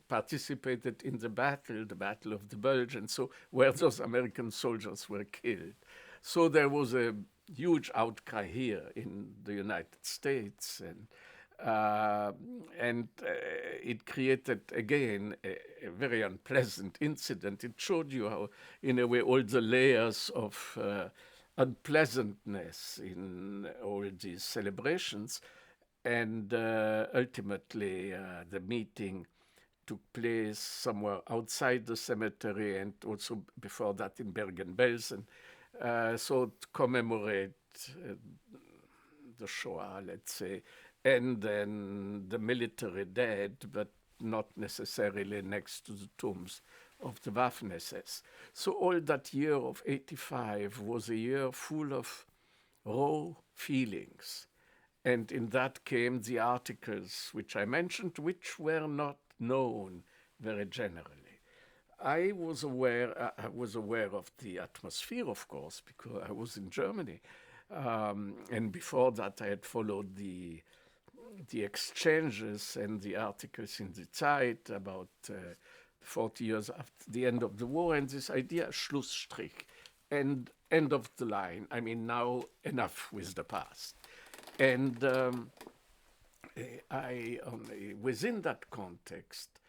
participated in the Battle of the Bulge, and so where those American soldiers were killed. So there was a huge outcry here in the United States, and it created, again, a very unpleasant incident. It showed you how, in a way, all the layers of unpleasantness in all these celebrations. And ultimately, the meeting took place somewhere outside the cemetery, and also before that in Bergen-Belsen, so to commemorate the Shoah, let's say, and then the military dead, but not necessarily next to the tombs of the Waffen-SS. So all that year of 85 was a year full of raw feelings. And in that came the articles which I mentioned, which were not known very generally. I was aware of the atmosphere, of course, because I was in Germany. And before that, I had followed the exchanges and the articles in the Zeit about 40 years after the end of the war, and this idea, Schlussstrich, and end of the line. I mean, now enough with the past. And within that context,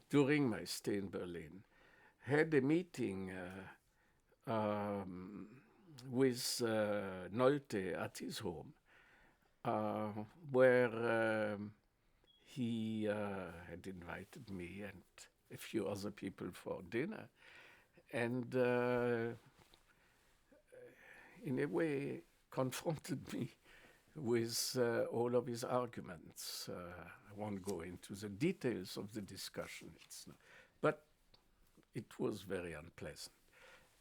during my stay in Berlin, had a meeting with Nolte at his home, where he had invited me and a few other people for dinner, and in a way confronted me with all of his arguments. I won't go into the details of the discussion, but it was very unpleasant.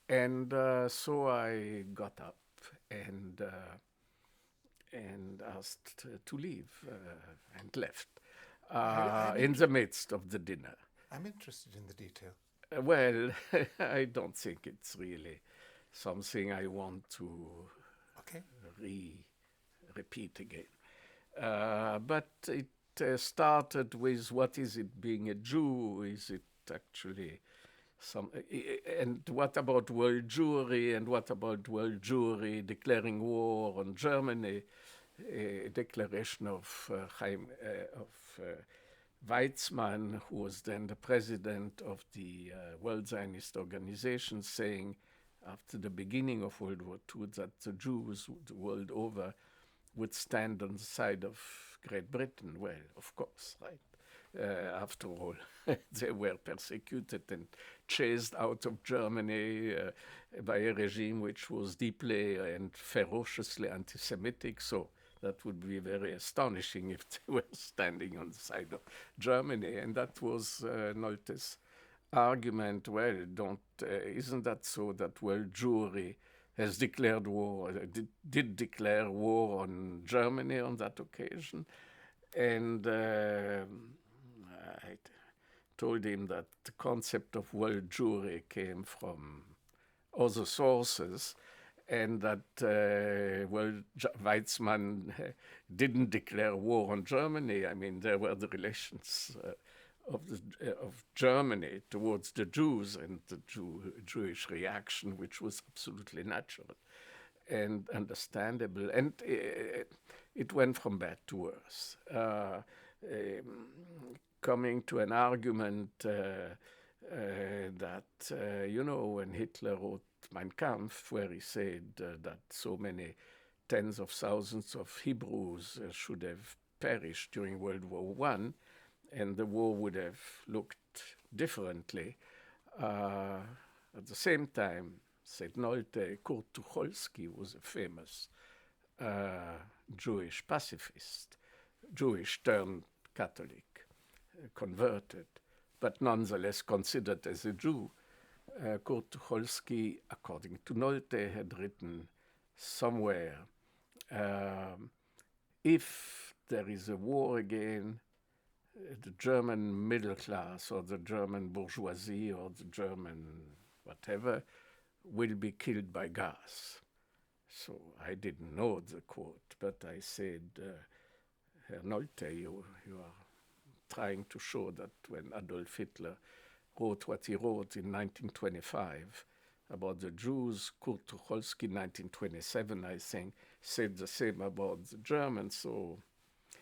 And so I got up and asked to leave and left in the midst of the dinner. I'm interested in the detail. Well, I don't think it's really something I want to repeat again. But it started with, what is it being a Jew? Is it actually and what about world Jewry, and what about world Jewry declaring war on Germany? A declaration of Weizmann, who was then the president of the World Zionist Organization, saying after the beginning of World War II that the Jews the world over would stand on the side of Great Britain. Well, of course, right? After all, they were persecuted and chased out of Germany by a regime which was deeply and ferociously anti-Semitic. So that would be very astonishing if they were standing on the side of Germany. And that was Nolte's argument. Well, isn't that so that world Jewry has declared war, did declare war on Germany on that occasion? And I told him that the concept of world Jewry came from other sources, and that Weizmann didn't declare war on Germany. I mean, there were the relations of Germany towards the Jews and the Jewish reaction, which was absolutely natural and understandable. And it went from bad to worse. Coming to an argument that, when Hitler wrote Mein Kampf, where he said that so many tens of thousands of Hebrews should have perished during World War I, and the war would have looked differently. At the same time, said Nolte, Kurt Tucholsky was a famous Jewish pacifist, Jewish turned Catholic, converted, but nonetheless considered as a Jew. Kurt Tucholsky, according to Nolte, had written somewhere, if there is a war again, the German middle class or the German bourgeoisie or the German whatever will be killed by gas. So I didn't know the quote, but I said, Herr Nolte, you are trying to show that when Adolf Hitler wrote what he wrote in 1925 about the Jews, Kurt Tucholsky in 1927, I think, said the same about the Germans. So I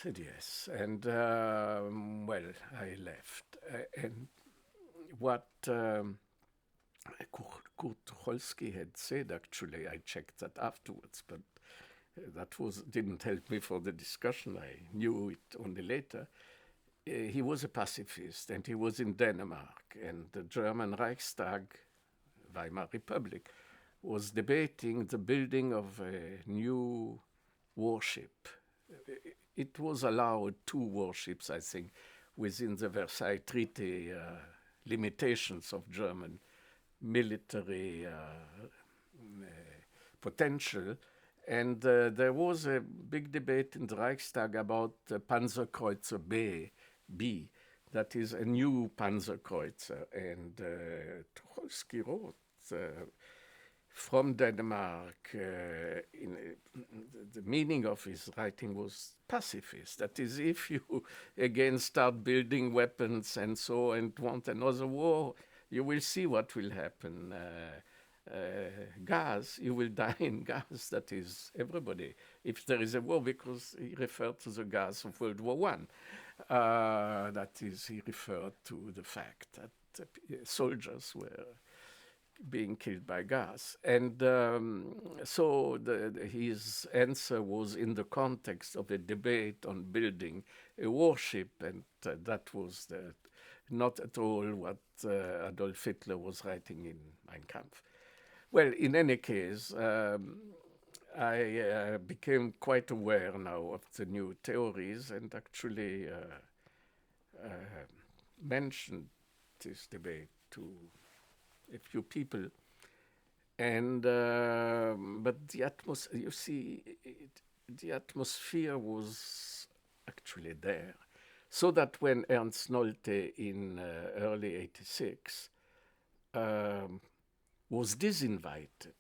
said yes. And, well, I left. And what Kurt Tucholsky had said, actually, I checked that afterwards, but that didn't help me for the discussion. I knew it only later. He was a pacifist, and he was in Denmark, and the German Reichstag, Weimar Republic, was debating the building of a new warship. It was allowed 2 warships, I think, within the Versailles Treaty limitations of German military potential. And there was a big debate in the Reichstag about Panzerkreuzer B, that is a new Panzerkreuzer. And Tucholsky wrote from Denmark, the meaning of his writing was pacifist. That is, if you again start building weapons and so and want another war, you will see what will happen. Gas, you will die in gas. That is everybody. If there is a war, because he referred to the gas of World War I. That is, he referred to the fact that soldiers were being killed by gas. And so his answer was in the context of a debate on building a warship, and that was not at all what Adolf Hitler was writing in Mein Kampf. Well, in any case, I became quite aware now of the new theories and actually mentioned this debate to a few people. And but the atmosphere, you see, the atmosphere was actually there. So that when Ernst Nolte in early '86 was disinvited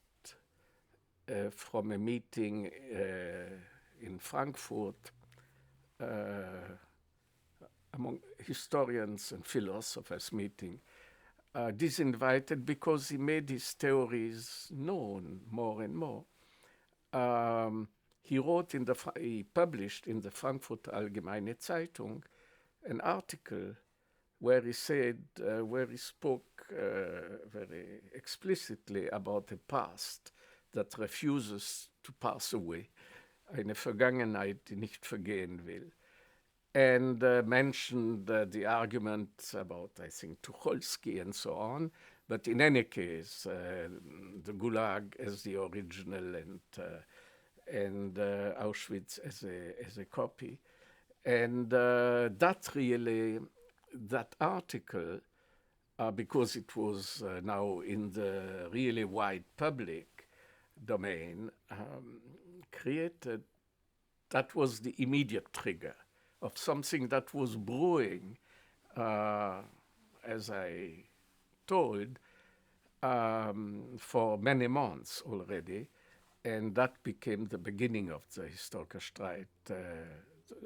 from a meeting in Frankfurt among historians and philosophers meeting, disinvited because he made his theories known more and more. He published in the Frankfurter Allgemeine Zeitung an article where he said, where he spoke very explicitly about a past that refuses to pass away, eine Vergangenheit, die nicht vergehen will, and mentioned the argument about, I think, Tucholsky and so on, but in any case, the Gulag as the original and Auschwitz as a copy. And that article, because it was now in the really wide public domain, that was the immediate trigger of something that was brewing, as I told, for many months already, and that became the beginning of the Historikerstreit.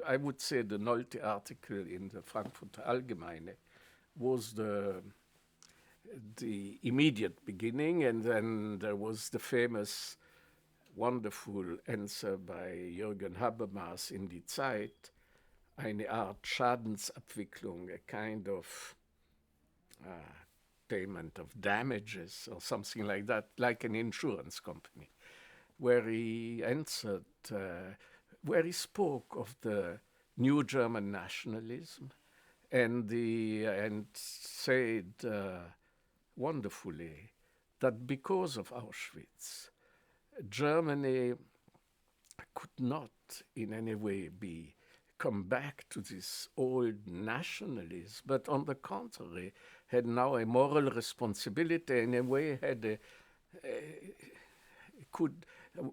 I would say the Nolte article in the Frankfurter Allgemeine was the immediate beginning, and then there was the famous, wonderful answer by Jürgen Habermas in Die Zeit, eine Art Schadensabwicklung, a kind of payment of damages or something like that, like an insurance company, where he answered, where he spoke of the new German nationalism and said wonderfully that because of Auschwitz, Germany could not in any way come back to this old nationalism, but on the contrary, had now a moral responsibility, in a way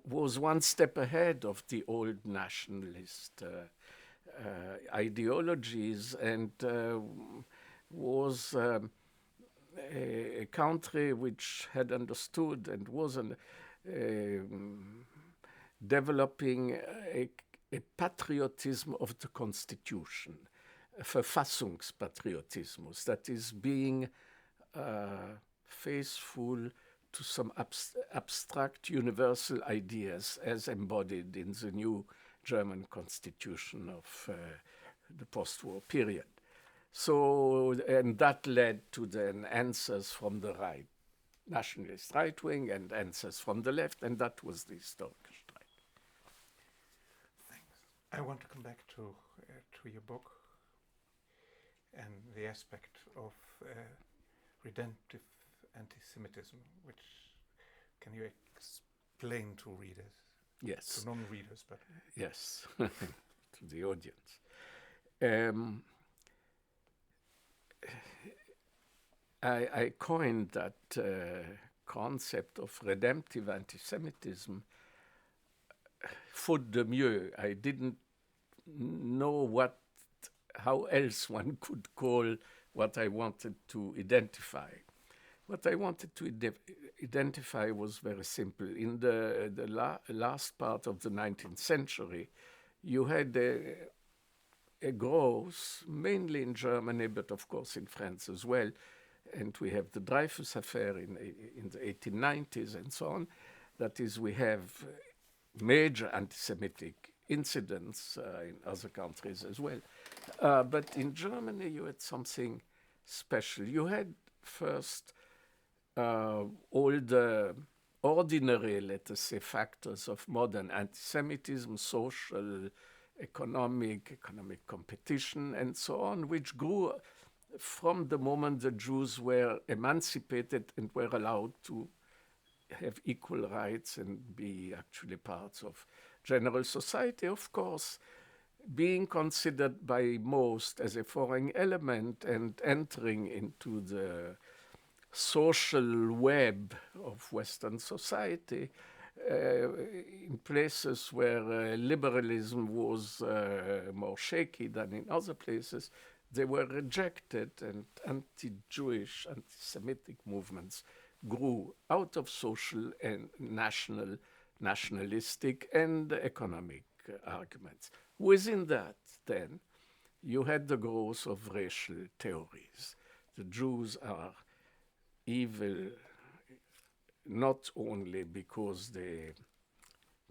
was one step ahead of the old nationalist ideologies, and was a country which had understood and was developing a patriotism of the Constitution, a Verfassungspatriotismus, that is being faithful to some abstract universal ideas as embodied in the new German constitution of the post-war period. So, and that led to then answers from the right, nationalist right wing, and answers from the left, and that was the Historikerstreit. Thanks. I want to come back to your book and the aspect of redemptive anti-Semitism, which can you explain to readers? Yes. To non-readers, but... Yes, to the audience. I coined that concept of redemptive anti-Semitism faute de mieux. I didn't know how else one could call what I wanted to identify. What I wanted to identify was very simple. In the last part of the 19th century, you had a growth, mainly in Germany, but of course in France as well. And we have the Dreyfus affair in the 1890s and so on. That is, we have major anti-Semitic incidents in other countries as well. But in Germany, you had something special. You had first all the ordinary, let us say, factors of modern anti-Semitism, social, economic competition, and so on, which grew from the moment the Jews were emancipated and were allowed to have equal rights and be actually parts of general society. Of course, being considered by most as a foreign element and entering into the social web of Western society, in places where liberalism was more shaky than in other places, they were rejected, and anti-Jewish, anti-Semitic movements grew out of social and nationalistic and economic arguments. Within that, then, you had the growth of racial theories. The Jews are evil not only because they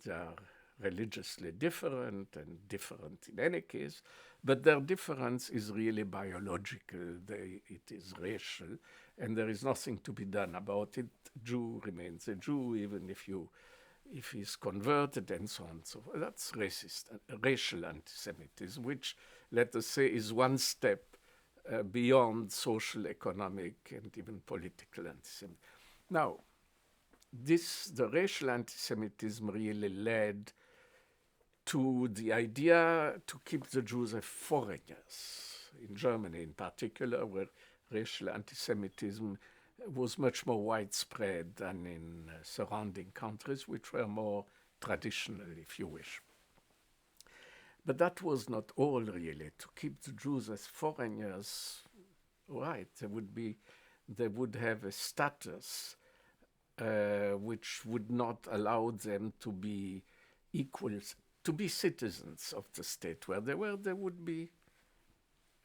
are religiously different and different in any case, but their difference is really biological. It is racial, and there is nothing to be done about it. Jew remains a Jew, even if he's converted and so on. So that's racist, racial anti-Semitism, which, let us say, is one step beyond social, economic, and even political anti-Semitism. Now, the racial anti-Semitism really led to the idea to keep the Jews as foreigners. In Germany, in particular, where racial anti-Semitism was much more widespread than in surrounding countries, which were more traditional, if you wish. But that was not all, really. To keep the Jews as foreigners, right, they would have a status which would not allow them to be equals, to be citizens of the state where they were. They would be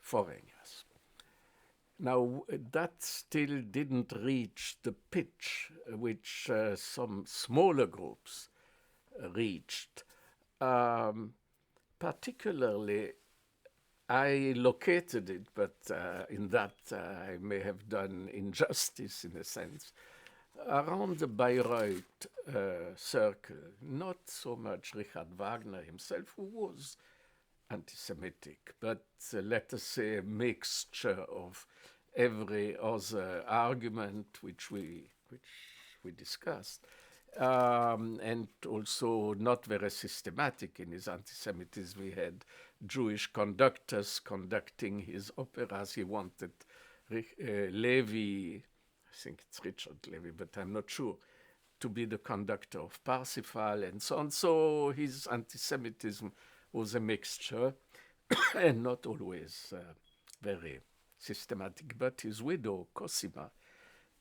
foreigners. Now, that still didn't reach the pitch which some smaller groups reached. Particularly, I located it, but in that I may have done injustice in a sense, around the Bayreuth circle, not so much Richard Wagner himself, who was anti-Semitic, but let us say a mixture of every other argument which we discussed, and also not very systematic in his anti-Semitism. We had Jewish conductors conducting his operas. He wanted Levy, I think it's Richard Levy, but I'm not sure, to be the conductor of Parsifal and so on. So his anti-Semitism was a mixture and not always very systematic. But his widow, Cosima,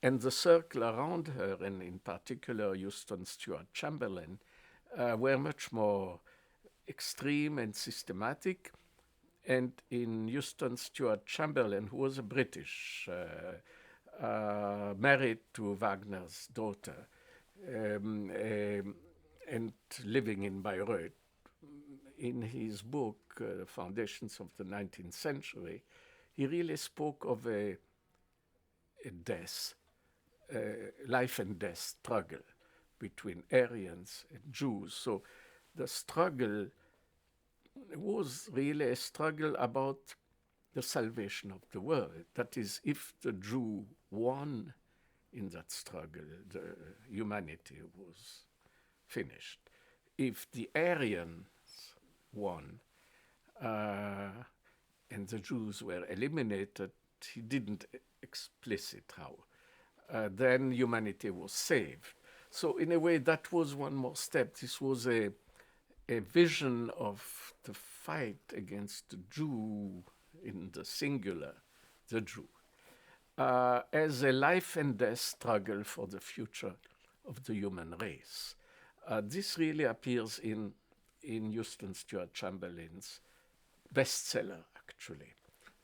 and the circle around her, and in particular Houston Stewart Chamberlain, were much more extreme and systematic. And in Houston Stewart Chamberlain, who was a British, married to Wagner's daughter, and living in Bayreuth, in his book, The Foundations of the 19th Century, he really spoke of a death, life and death struggle between Aryans and Jews. So the struggle was really a struggle about the salvation of the world. That is, if the Jew won in that struggle, the humanity was finished. If the Aryans won and the Jews were eliminated, he didn't explicit how, then humanity was saved. So in a way, that was one more step. This was a vision of the fight against the Jew in the singular, the Jew, as a life and death struggle for the future of the human race. This really appears in Houston Stuart Chamberlain's bestseller, actually,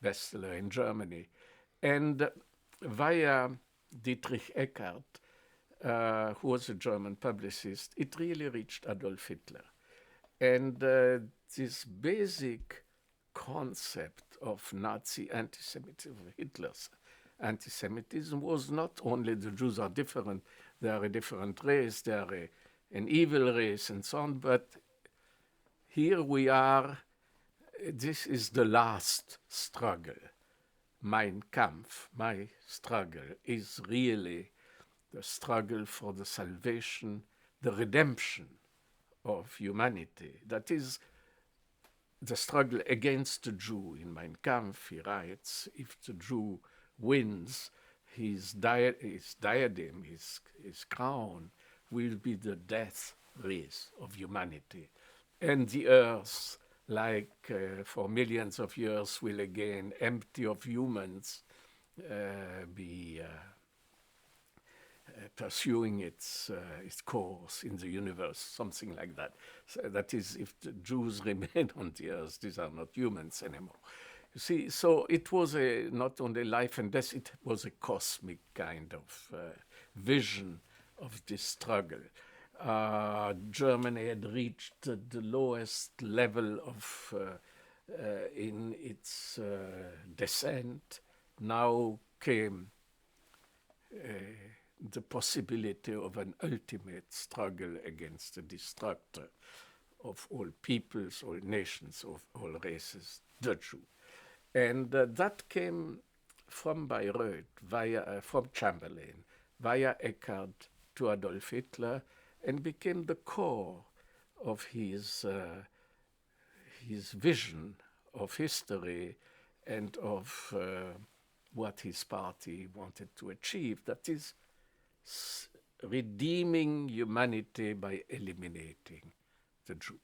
bestseller in Germany. And via Dietrich Eckart, who was a German publicist, it really reached Adolf Hitler. And this basic concept of Nazi anti-Semitism, Hitler's anti-Semitism, was not only the Jews are different, they are a different race, they are an evil race and so on, but here we are, this is the last struggle. Mein Kampf, my struggle, is really the struggle for the salvation, the redemption of humanity. That is the struggle against the Jew. In Mein Kampf, he writes, if the Jew wins, his diadem, his crown, will be the death wreath of humanity. And the earth, like for millions of years, will again, empty of humans, be pursuing its course in the universe, something like that. So that is, if the Jews remain on the earth, these are not humans anymore. You see, so it was not only life and death, it was a cosmic kind of vision of this struggle. Germany had reached the lowest level of in its descent. Now came the possibility of an ultimate struggle against the destructor of all peoples, all nations, of all races, the Jew. And that came from Bayreuth, from Chamberlain, via Eckart to Adolf Hitler, and became the core of his vision of history and of what his party wanted to achieve. That is, redeeming humanity by eliminating the Jew.